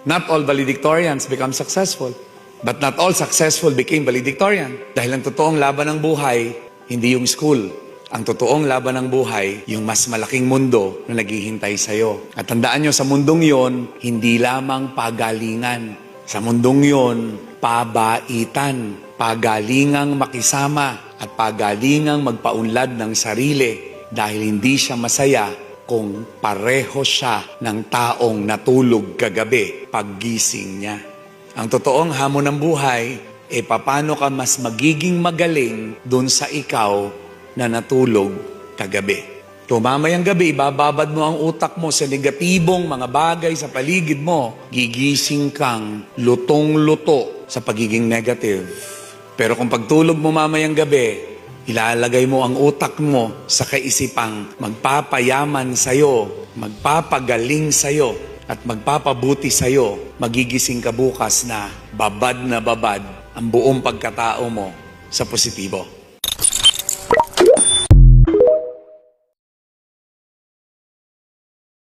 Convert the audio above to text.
Not all valedictorians become successful. But not all successful became valedictorian. Dahil ang totoong laban ng buhay, hindi yung school. Ang totoong laban ng buhay, yung mas malaking mundo na naghihintay sa'yo. At tandaan nyo, sa mundong yon, hindi lamang pagalingan. Sa mundong yon, pabaitan. Pagalingang makisama at pagalingang magpaunlad ng sarili. Dahil hindi siya masaya kung pareho siya ng taong natulog kagabi paggising niya. Ang totoong hamon ng buhay, paano ka mas magiging magaling dun sa ikaw na natulog kagabi. Kung mamayang gabi, ibababad mo ang utak mo sa negatibong mga bagay sa paligid mo, gigising kang lutong-luto sa pagiging negative. Pero kung pagtulog mo mamayang gabi, ilalagay mo ang utak mo sa kaisipang magpapayaman sa'yo, magpapagaling sa'yo, at magpapabuti sa'yo, magigising ka bukas na babad ang buong pagkatao mo sa positibo.